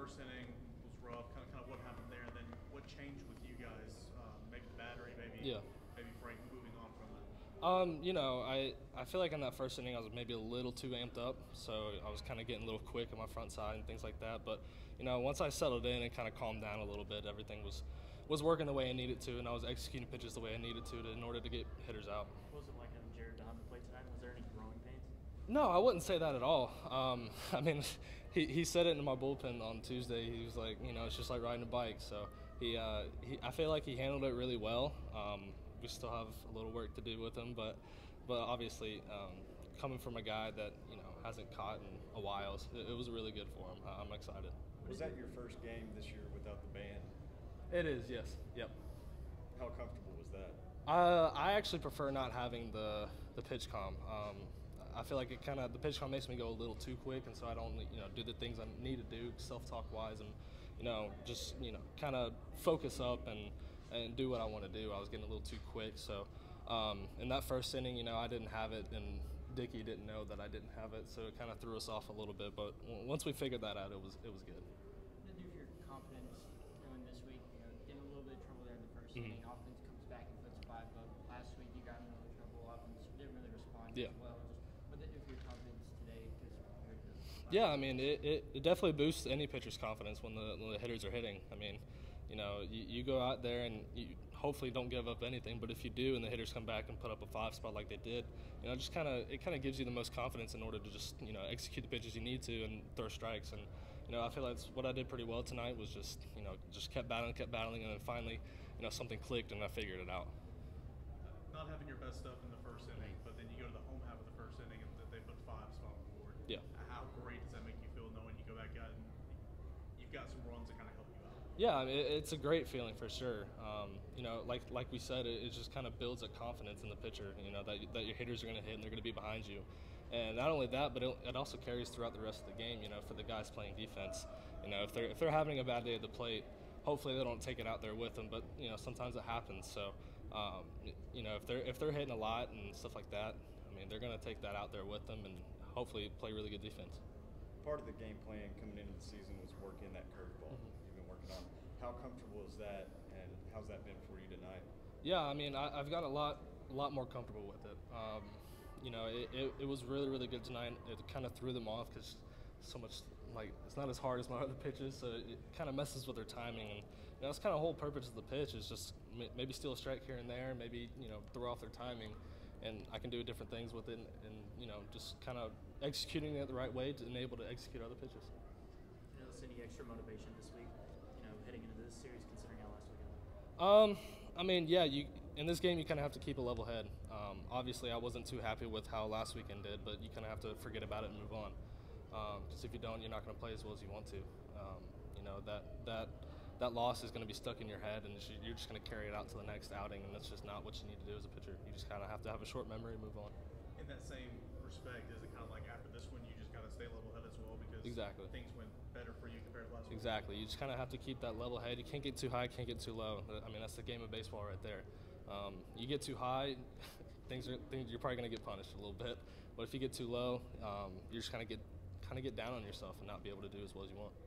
first inning was rough. Kind of what happened there, and then what changed with you guys? Maybe the battery, maybe Frank moving on from it. I feel like in that first inning I was maybe a little too amped up, so I was kind of getting a little quick on my front side and things like that. But once I settled in and kind of calmed down a little bit, everything was working the way I needed to, and I was executing pitches the way I needed to in order to get hitters out. What was it like having Jared behind the plate tonight? Was there any growing pains? No, I wouldn't say that at all. I mean, he said it in my bullpen on Tuesday. He was like, it's just like riding a bike. So I feel like he handled it really well. We still have a little work to do with him, but obviously, coming from a guy that hasn't caught in a while, it was really good for him. I'm excited. Was that your first game this year without the band? It is, yes. Yep. How comfortable was that? I actually prefer not having the pitch comm. I feel like the pitch comm makes me go a little too quick, and so I don't do the things I need to do self-talk wise, and just kind of focus up and do what I want to do. I was getting a little too quick, so in that first inning, I didn't have it, and Dickey didn't know that I didn't have it, so it kind of threw us off a little bit. But once we figured that out, it was good. What did it do for your confidence doing this week? Getting a little bit of trouble there in the first inning. Offense comes back and puts 5 up. Last week you got in a little trouble. Offense didn't really respond as well. What did it do for your confidence today? Yeah, I mean, it definitely boosts any pitcher's confidence when the hitters are hitting. I mean, you go out there and you hopefully don't give up anything, but if you do and the hitters come back and put up a 5 spot like they did, it kind of gives you the most confidence in order to just execute the pitches you need to and throw strikes. And I feel like what I did pretty well tonight was just kept battling, and then finally something clicked and I figured it out. Not having your best stuff in the first inning, but then you go to the home half of the first inning and they put 5 spot on the board. Yeah. How great does that make you feel knowing you go back out and you've got some runs that kind of help you out? Yeah, I mean, it's a great feeling for sure. Like we said, it just kind of builds a confidence in the pitcher. That your hitters are going to hit and they're going to be behind you, and not only that, but it also carries throughout the rest of the game. For the guys playing defense, if they're having a bad day at the plate, hopefully they don't take it out there with them. But sometimes it happens. So if they're hitting a lot and stuff like that, I mean, they're going to take that out there with them and hopefully play really good defense. Part of the game plan coming into the season was working that curveball you've been working on. How comfortable is that, and how's that been for you tonight? Yeah, I mean, I've got a lot more comfortable with it. It was really, really good tonight. It kind of threw them off because so much, it's not as hard as my other pitches, so it kind of messes with their timing. And that's kind of the whole purpose of the pitch is just maybe steal a strike here and there, maybe throw off their timing. And I can do different things with it, and just kind of executing it the right way to enable to execute other pitches. Is any extra motivation this week, heading into this series, considering how last weekend went? I mean, yeah, in this game you kind of have to keep a level head. Obviously, I wasn't too happy with how last weekend did, but you kind of have to forget about it and move on. Because if you don't, you're not going to play as well as you want to. That loss is going to be stuck in your head, and you're just going to carry it out to the next outing, and that's just not what you need to do as a pitcher. You just kind of have to have a short memory and move on. In that same respect, is it kind of like after this one, you just got to stay level-headed as well because things went better for you compared to last week? Exactly. You just kind of have to keep that level head. You can't get too high, can't get too low. I mean, that's the game of baseball right there. You get too high, you're probably going to get punished a little bit. But if you get too low, you're just kind of get down on yourself and not be able to do as well as you want.